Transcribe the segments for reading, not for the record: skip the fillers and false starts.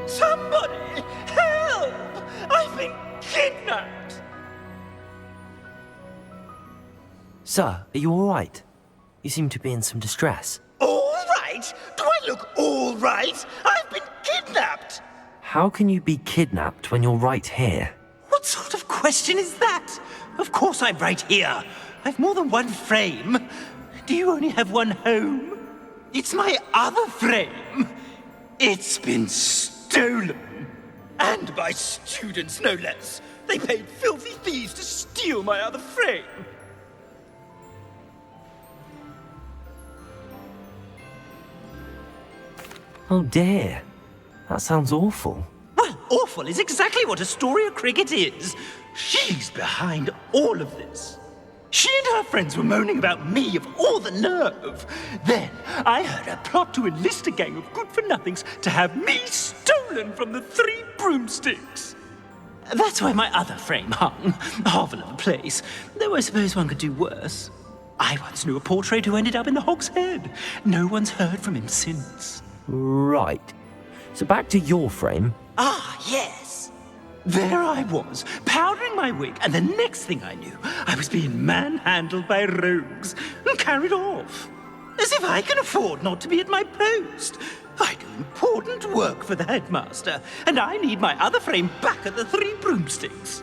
Somebody! Help! I've been kidnapped! Sir, are you all right? You seem to be in some distress. All right? Do I look all right? I've been kidnapped! How can you be kidnapped when you're right here? What sort of question is that? Of course I'm right here. I've more than one frame. Do you only have one home? It's my other frame. It's been stolen. And by students, no less. They paid filthy thieves to steal my other frame. Oh dear. That sounds awful. Well, awful is exactly what Astoria Cricket is. She's behind all of this. She and her friends were moaning about me of all the nerve. Then I heard her plot to enlist a gang of good-for-nothings to have me stolen from the Three Broomsticks. That's why my other frame hung. A hovel of a place, though I suppose one could do worse. I once knew a portrait who ended up in the Hog's Head. No one's heard from him since. Right. So back to your frame. Ah, yes. There I was, powdering my wig, and the next thing I knew, I was being manhandled by rogues and carried off. As if I can afford not to be at my post. I do important work for the headmaster, and I need my other frame back at the Three Broomsticks.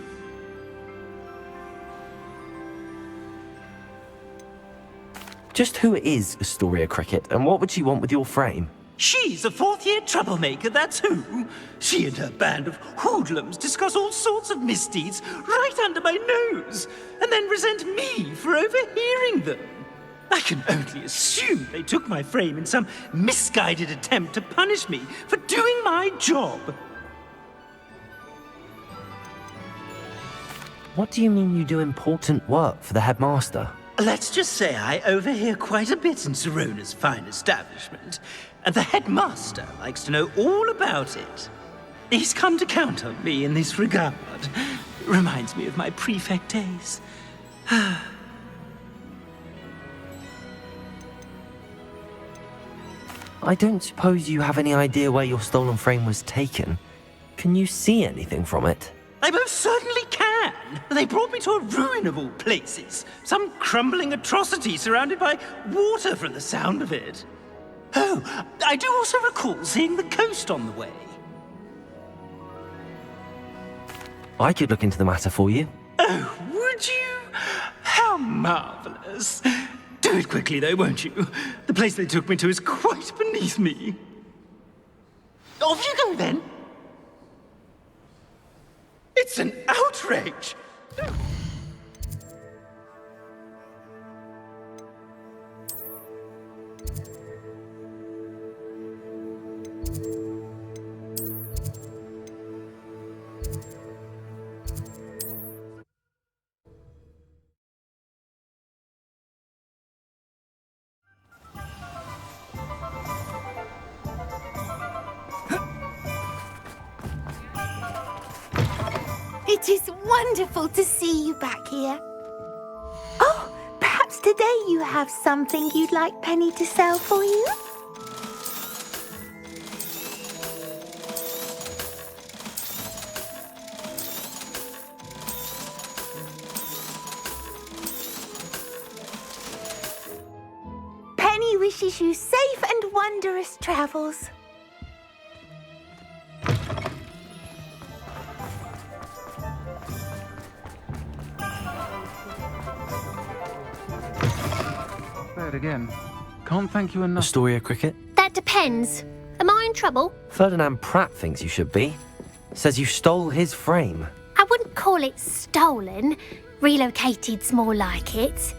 Just who is Astoria Cricket, and what would she want with your frame? She's a fourth-year troublemaker, that's who. She and her band of hoodlums discuss all sorts of misdeeds right under my nose, and then resent me for overhearing them. I can only assume they took my frame in some misguided attempt to punish me for doing my job. What do you mean you do important work for the headmaster? Let's just say I overhear quite a bit in Sirona's fine establishment, and the headmaster likes to know all about it. He's come to count on me in this regard. Reminds me of my prefect days. I don't suppose you have any idea where your stolen frame was taken. Can you see anything from it? I most certainly can. They brought me to a ruin of all places. Some crumbling atrocity surrounded by water from the sound of it. Oh, I do also recall seeing the coast on the way. I could look into the matter for you. Oh, would you? How marvelous. Do it quickly, though, won't you? The place they took me to is quite beneath me. Off you go, then. It's an outrage! It is wonderful to see you back here. Oh, perhaps today you have something you'd like Penny to sell for you? Penny wishes you safe and wondrous travels. Again. Can't thank you enough. Astoria Cricket? That depends. Am I in trouble? Ferdinand Pratt thinks you should be. Says you stole his frame. I wouldn't call it stolen. Relocated's more like it.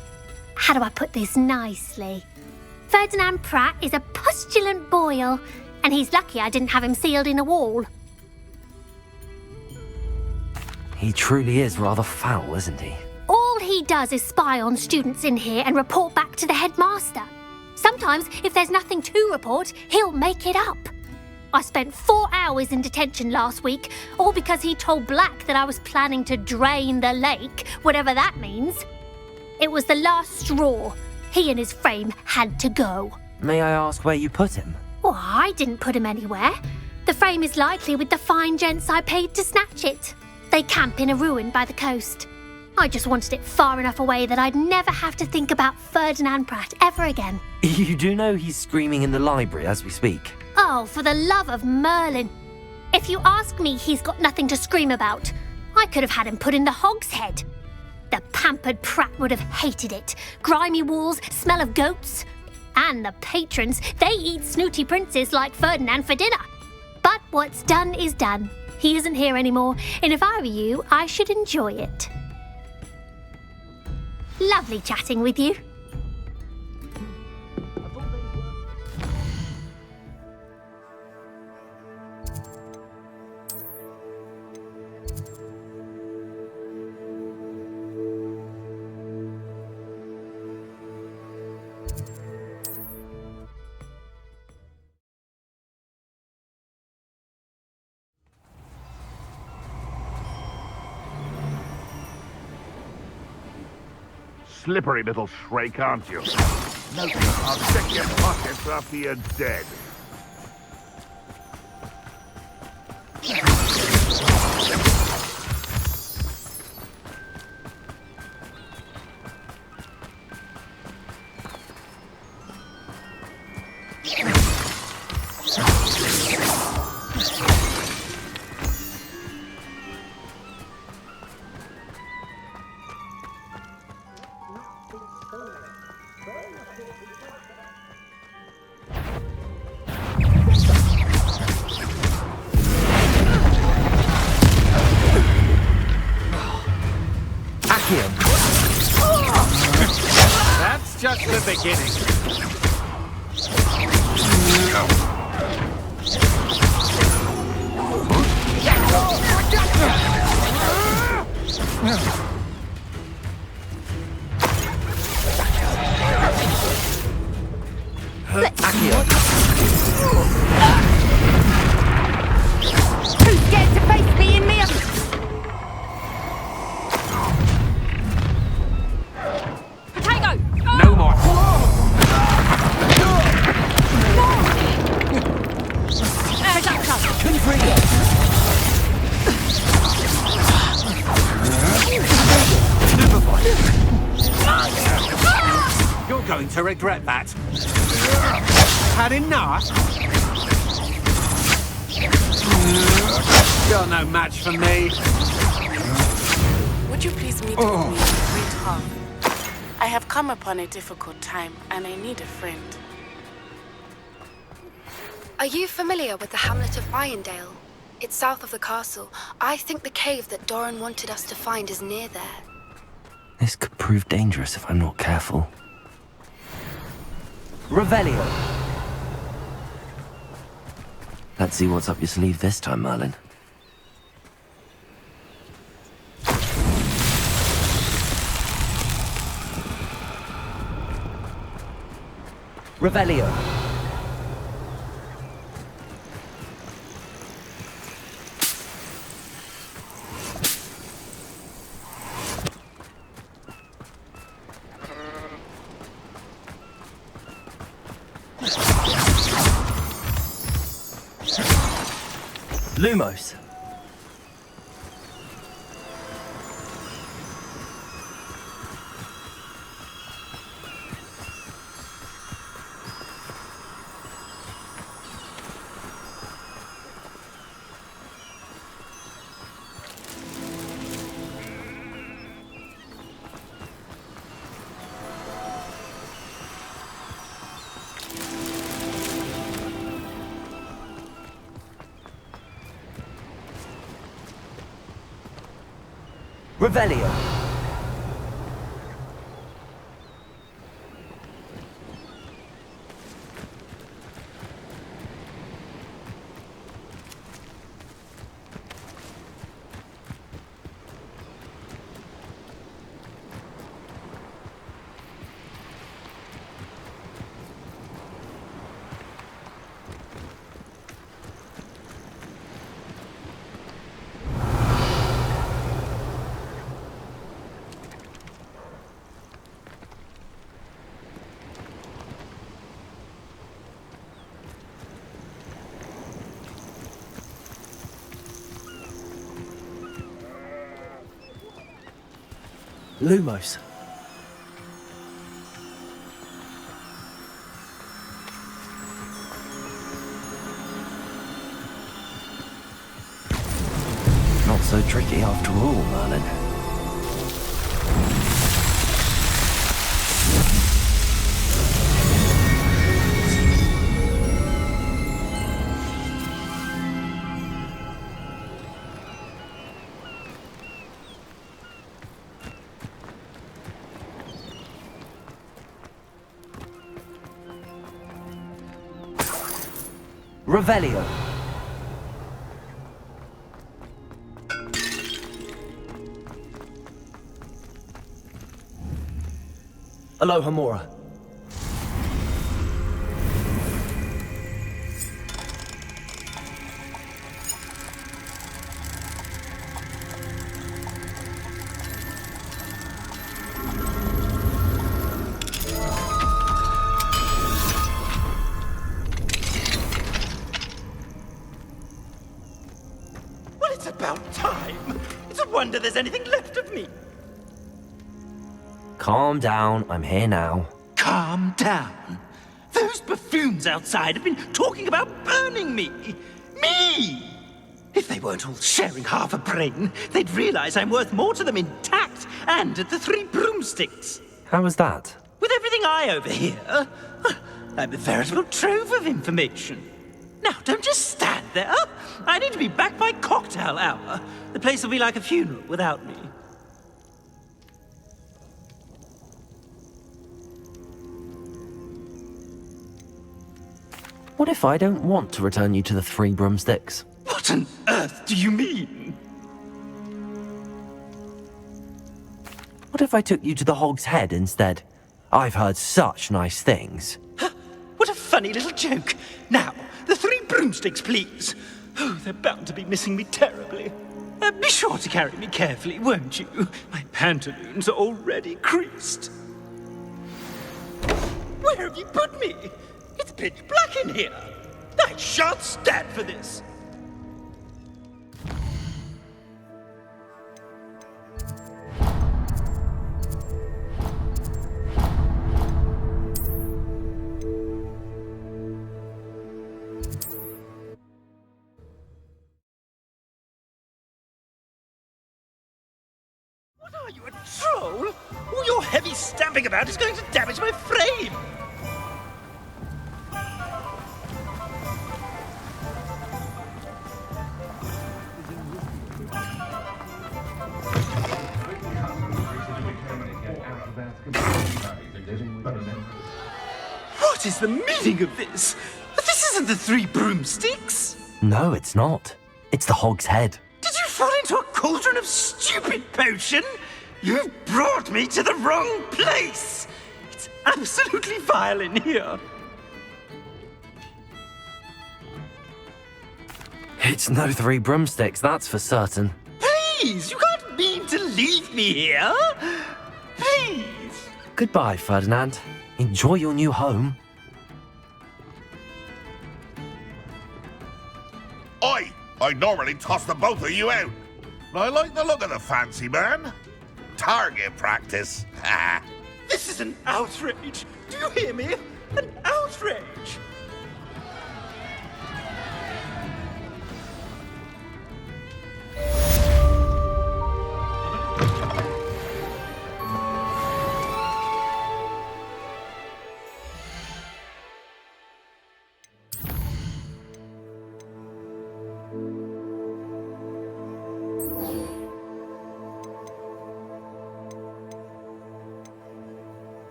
How do I put this nicely? Ferdinand Pratt is a postulant boil, and he's lucky I didn't have him sealed in a wall. He truly is rather foul, isn't he? All he does is spy on students in here and report back to the headmaster. Sometimes, if there's nothing to report, he'll make it up. I spent 4 hours in detention last week, all because he told Black that I was planning to drain the lake, whatever that means. It was the last straw. He and his frame had to go. May I ask where you put him? Well, I didn't put him anywhere. The frame is likely with the fine gents I paid to snatch it. They camp in a ruin by the coast. I just wanted it far enough away that I'd never have to think about Ferdinand Pratt ever again. You do know he's screaming in the library as we speak. Oh, for the love of Merlin. If you ask me, he's got nothing to scream about. I could have had him put in the hogshead. The pampered Pratt would have hated it. Grimy walls, smell of goats. And the patrons, they eat snooty princes like Ferdinand for dinner. But what's done is done. He isn't here anymore, and if I were you, I should enjoy it. Lovely chatting with you. Slippery little shrike, aren't you? No, I'll check your pockets after you're dead. That's just the beginning. Who's scared to face me in me? Potato! No more. You're going to regret that. Had enough? You're no match for me. Would you please meet with me in the Great Hall? I have come upon a difficult time, and I need a friend. Are you familiar with the hamlet of Irondale? It's south of the castle. I think the cave that Doran wanted us to find is near there. This could prove dangerous if I'm not careful. Revelio! Let's see what's up your sleeve this time, Merlin. Revelio! Lumos. Revelio. Lumos. Not so tricky after all, Merlin. Revelio. Alohomora. Well, it's about time. It's a wonder there's anything left of me. Calm down, I'm here now. Calm down. Those buffoons outside have been talking about burning me. Me! If they weren't all sharing half a brain, they'd realize I'm worth more to them intact and at the Three Broomsticks. How was that? With everything I overhear, I'm a veritable trove of information. Now, don't just stand there. I need to be back by cocktail hour. The place will be like a funeral without me. What if I don't want to return you to the Three Broomsticks? What on earth do you mean? What if I took you to the Hog's Head instead? I've heard such nice things. What a funny little joke. Now, the Three Broomsticks, please. Oh, they're bound to be missing me terribly. Be sure to carry me carefully, won't you? My pantaloons are already creased. Where have you put me? It's pitch black in here. I shan't stand for this. What are you, a troll? All your heavy stamping about is going to damage my frame. What is the meaning of this? This isn't the Three Broomsticks. No, it's not. It's the Hog's Head. Did you fall into a cauldron of stupid potion? You've brought me to the wrong place. It's absolutely vile in here. It's no Three Broomsticks, that's for certain. Please, you can't mean to leave me here. Please. Goodbye, Ferdinand. Enjoy your new home. I'd normally toss the both of you out. But I like the look of the fancy man. Target practice. This is an outrage. Do you hear me? An outrage.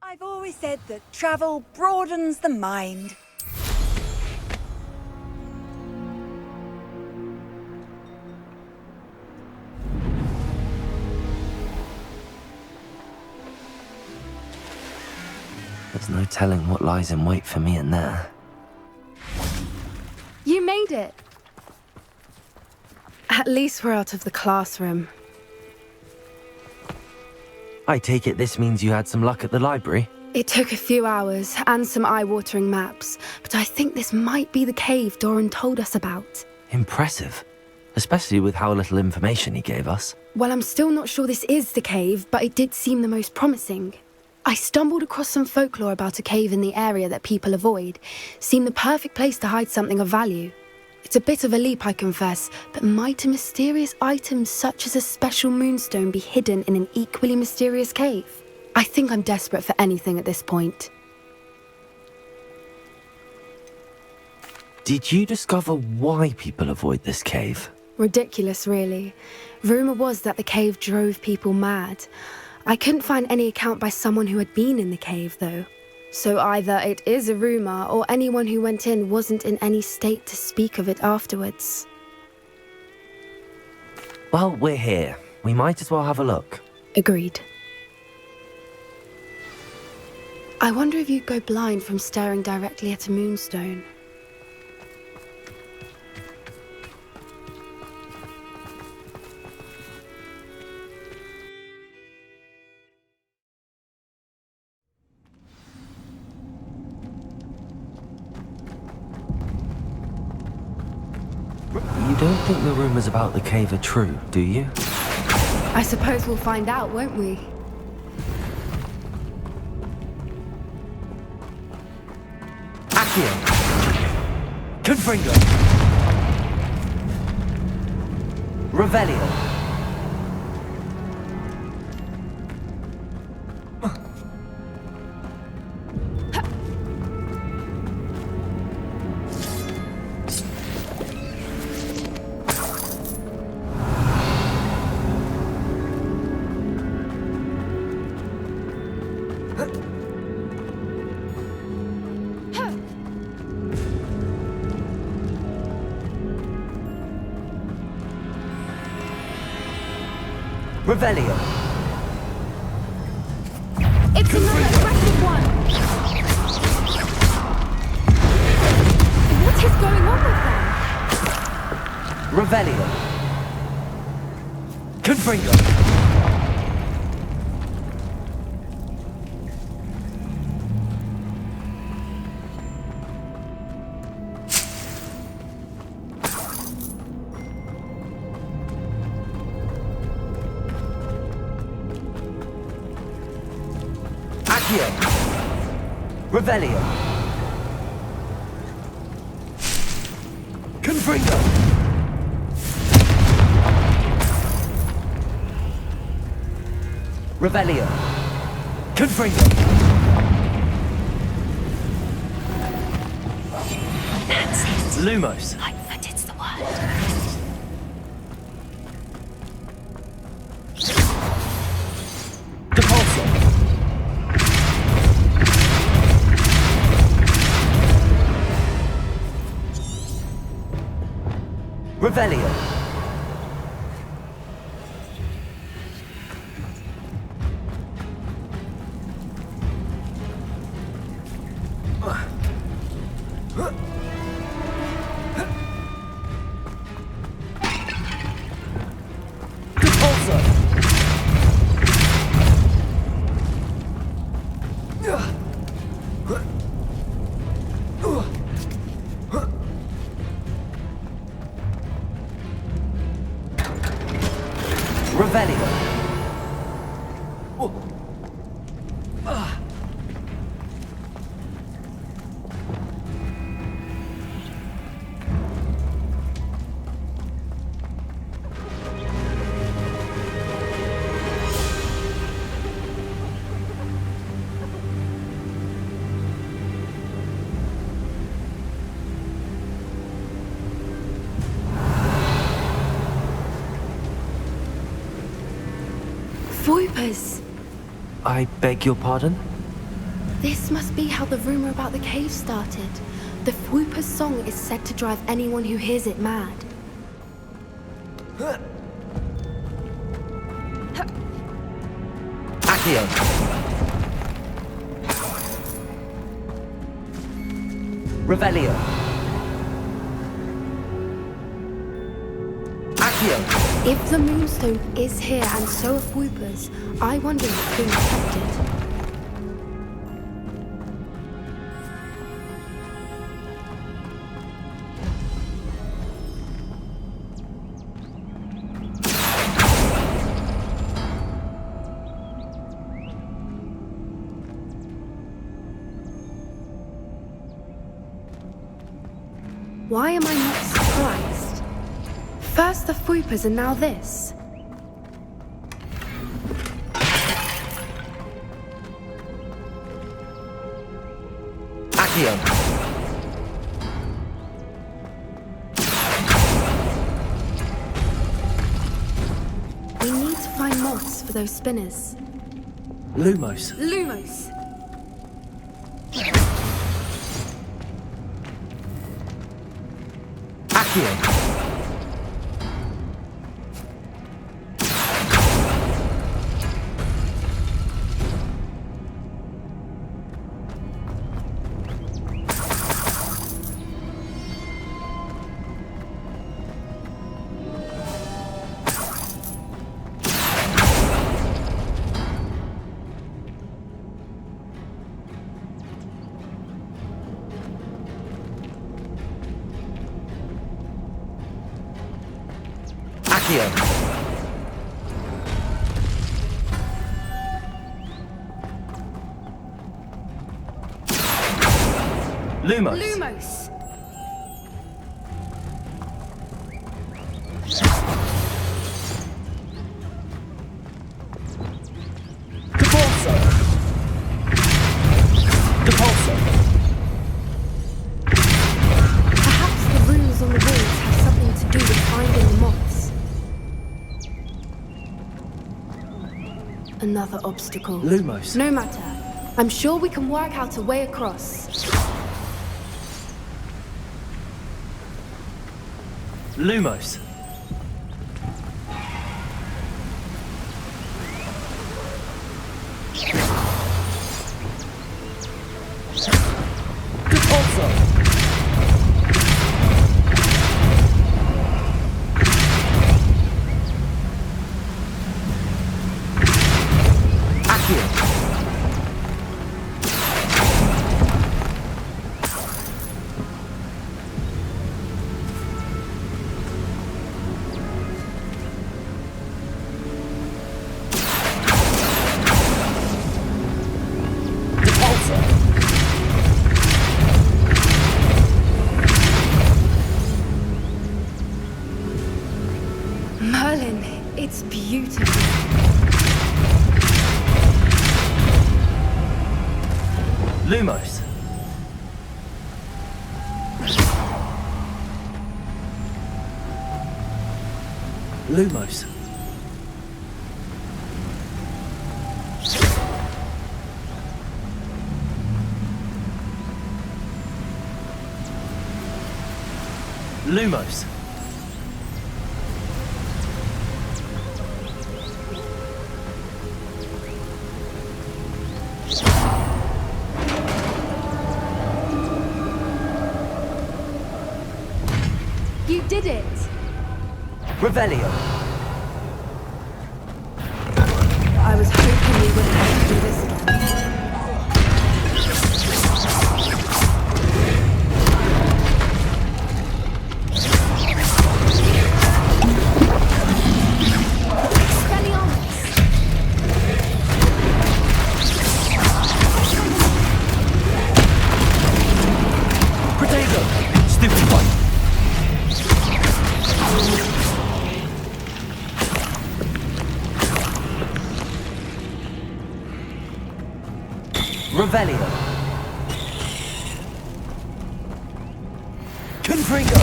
I've always said that travel broadens the mind. There's no telling what lies in wait for me in there. You made it. At least we're out of the classroom. I take it this means you had some luck at the library? It took a few hours and some eye-watering maps, but I think this might be the cave Doran told us about. Impressive. Especially with how little information he gave us. Well, I'm still not sure this is the cave, but it did seem the most promising. I stumbled across some folklore about a cave in the area that people avoid. Seemed the perfect place to hide something of value. It's a bit of a leap, I confess, but might a mysterious item such as a special moonstone be hidden in an equally mysterious cave? I think I'm desperate for anything at this point. Did you discover why people avoid this cave? Ridiculous, really. Rumour was that the cave drove people mad. I couldn't find any account by someone who had been in the cave, though. So either it is a rumour, or anyone who went in wasn't in any state to speak of it afterwards. Well, we're here. We might as well have a look. Agreed. I wonder if you'd go blind from staring directly at a moonstone. You don't think the rumours about the cave are true, do you? I suppose we'll find out, won't we? Accio! Confringo! Revelio! Revelio! It's another aggressive one! What is going on with them? Revelio! Confringo! Accio! Revelio! Confringo! Revelio! Confringo! That's it. Lumos! Lightfooted's the word. Depulso! Revelio! Depulso! Revelio! Voipers! I beg your pardon? This must be how the rumor about the cave started. The Whooper's song is said to drive anyone who hears it mad. Accio. Revelio. Accio. If the Moonstone is here and so are Whoopers, I wonder if it's being protected. Why am I not surprised? First the Whoopers and now this. Accio. We need to find moths for those spinners. Lumos. Lumos! Accio. Accio. Lumos. Lumos! Depulso. Depulso. Perhaps the runes on the walls have something to do with finding the moths. Another obstacle. Lumos. No matter. I'm sure we can work out a way across. Lumos. Depulso. Accio. Depulso. Merlin, it's beautiful. Lumos. Lumos. Lumos. You did it! Revelio. I was hoping we wouldn't have to do this again. Potato. Stupid one. Revelio. Confringo.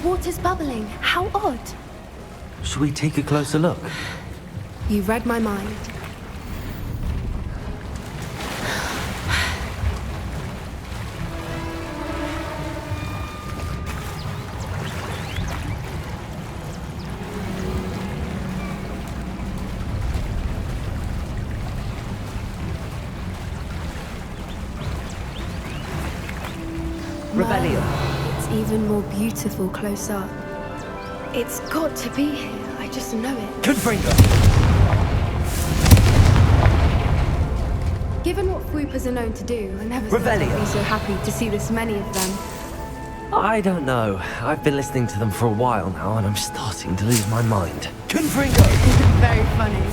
water's bubbling. How odd. Should we take a closer look? You read my mind. Revelio. It's even more beautiful close up. It's got to be here. I just know it. Confringo! Given what Fwoopas are known to do, I never thought I'd be so happy to see this many of them. I don't know. I've been listening to them for a while now, and I'm starting to lose my mind. Confringo! Very funny.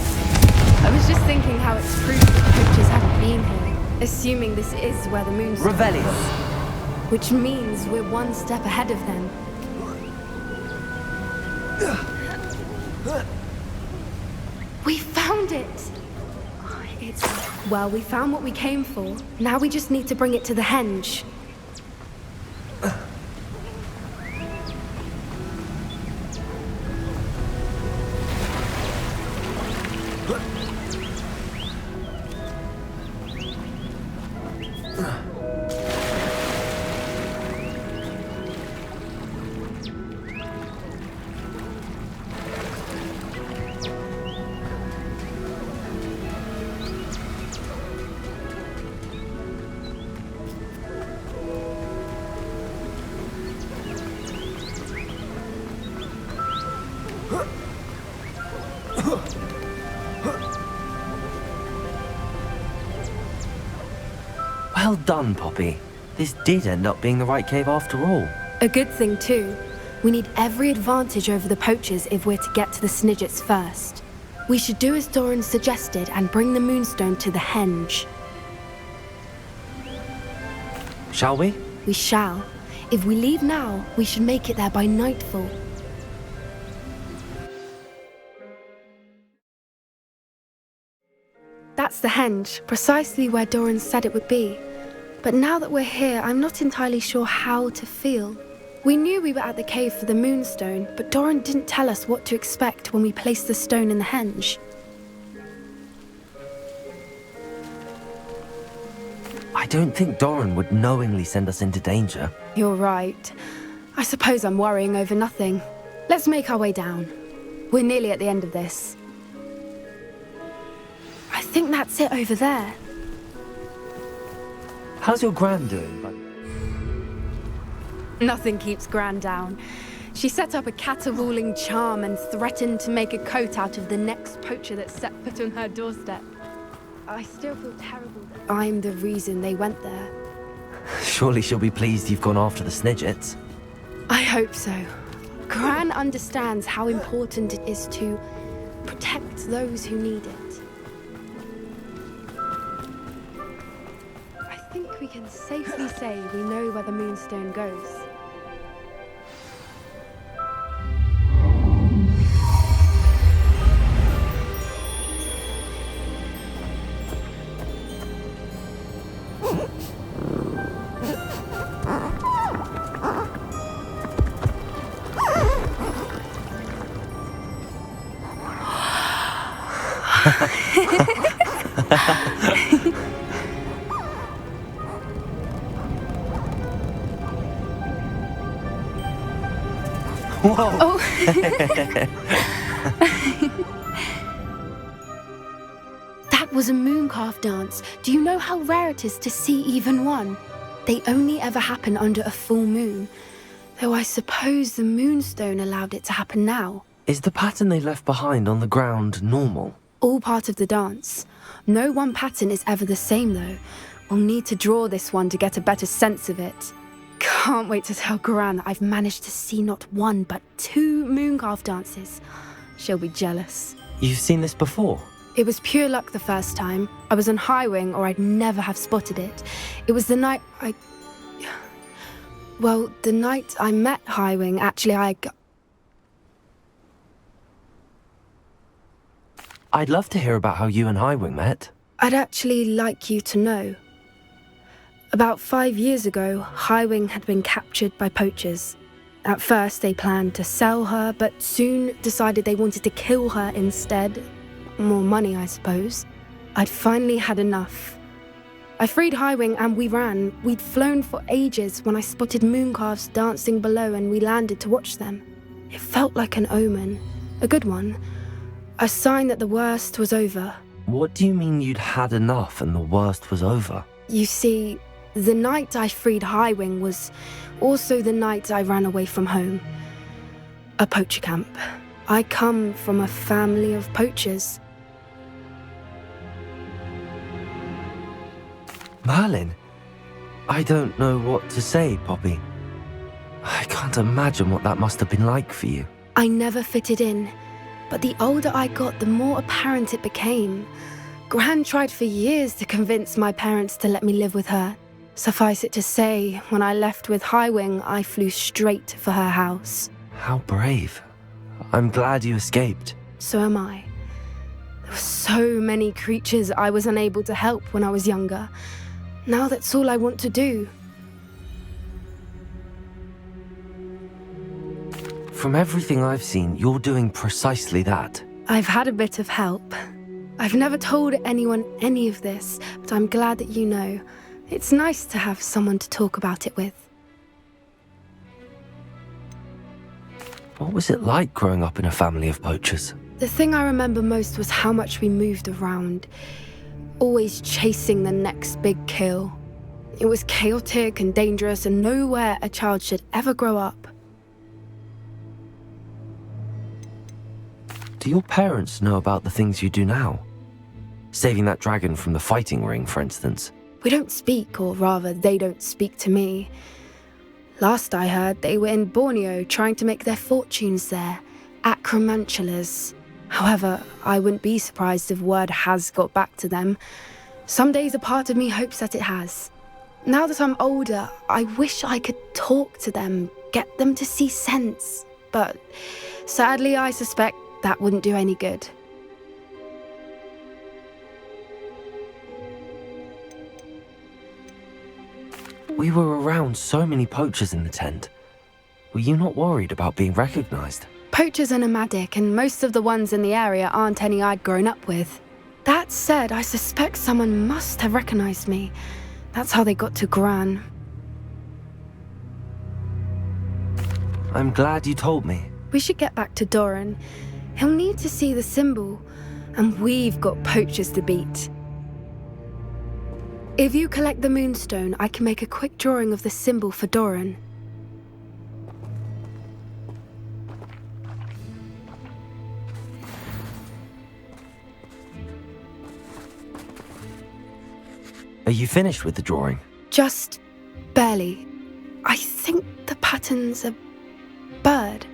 I was just thinking how it's proof that poachers haven't been here, assuming this is where the moon's Revelio! Which means we're one step ahead of them. We found it! Well, we found what we came for. Now we just need to bring it to the henge. Well done, Poppy. This did end up being the right cave after all. A good thing, too. We need every advantage over the poachers if we're to get to the Snidgets first. We should do as Doran suggested and bring the Moonstone to the henge. Shall we? We shall. If we leave now, we should make it there by nightfall. That's the henge, precisely where Doran said it would be. But now that we're here, I'm not entirely sure how to feel. We knew we were at the cave for the Moonstone, but Doran didn't tell us what to expect when we placed the stone in the henge. I don't think Doran would knowingly send us into danger. You're right. I suppose I'm worrying over nothing. Let's make our way down. We're nearly at the end of this. I think that's it over there. How's your Gran doing, bud? Nothing keeps Gran down. She set up a caterwauling charm and threatened to make a coat out of the next poacher that set foot on her doorstep. I still feel terrible that I'm the reason they went there. Surely she'll be pleased you've gone after the Snidgets. I hope so. Gran understands how important it is to protect those who need it. I think we can safely say we know where the Moonstone goes. Whoa! Oh. That was a mooncalf dance. Do you know how rare it is to see even one? They only ever happen under a full moon. Though I suppose the Moonstone allowed it to happen now. Is the pattern they left behind on the ground normal? All part of the dance. No one pattern is ever the same, though. We'll need to draw this one to get a better sense of it. Can't wait to tell Gran that I've managed to see not one, but 2 mooncalf dances. She'll be jealous. You've seen this before? It was pure luck the first time. I was on Highwing, or I'd never have spotted it. It was the night Well, the night I met Highwing, actually, I'd love to hear about how you and Highwing met. I'd actually like you to know. About 5 years ago, Highwing had been captured by poachers. At first, they planned to sell her, but soon decided they wanted to kill her instead. More money, I suppose. I'd finally had enough. I freed Highwing and we ran. We'd flown for ages when I spotted mooncalves dancing below and we landed to watch them. It felt like an omen. A good one. A sign that the worst was over. What do you mean you'd had enough and the worst was over? You see, the night I freed Highwing was also the night I ran away from home. A poacher camp. I come from a family of poachers. Merlin, I don't know what to say, Poppy. I can't imagine what that must have been like for you. I never fitted in, but the older I got, the more apparent it became. Gran tried for years to convince my parents to let me live with her. Suffice it to say, when I left with Highwing, I flew straight for her house. How brave. I'm glad you escaped. So am I. There were so many creatures I was unable to help when I was younger. Now that's all I want to do. From everything I've seen, you're doing precisely that. I've had a bit of help. I've never told anyone any of this, but I'm glad that you know. It's nice to have someone to talk about it with. What was it like growing up in a family of poachers? The thing I remember most was how much we moved around, always chasing the next big kill. It was chaotic and dangerous and nowhere a child should ever grow up. Do your parents know about the things you do now? Saving that dragon from the fighting ring, for instance. We don't speak, or rather, they don't speak to me. Last I heard, they were in Borneo trying to make their fortunes there, acromantulas. However, I wouldn't be surprised if word has got back to them. Some days a part of me hopes that it has. Now that I'm older, I wish I could talk to them, get them to see sense. But sadly, I suspect that wouldn't do any good. We were around so many poachers in the tent. Were you not worried about being recognized? Poachers are nomadic, and most of the ones in the area aren't any I'd grown up with. That said, I suspect someone must have recognized me. That's how they got to Gran. I'm glad you told me. We should get back to Doran. He'll need to see the symbol, and we've got poachers to beat. If you collect the moonstone, I can make a quick drawing of the symbol for Doran. Are you finished with the drawing? Just barely. I think the pattern's a bird.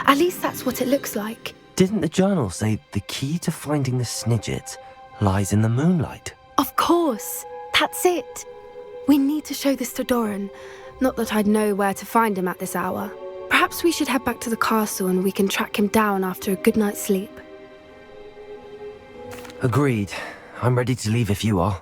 At least that's what it looks like. Didn't the journal say the key to finding the Snidget lies in the moonlight? Of course. That's it. We need to show this to Doran. Not that I'd know where to find him at this hour. Perhaps we should head back to the castle and we can track him down after a good night's sleep. Agreed. I'm ready to leave if you are.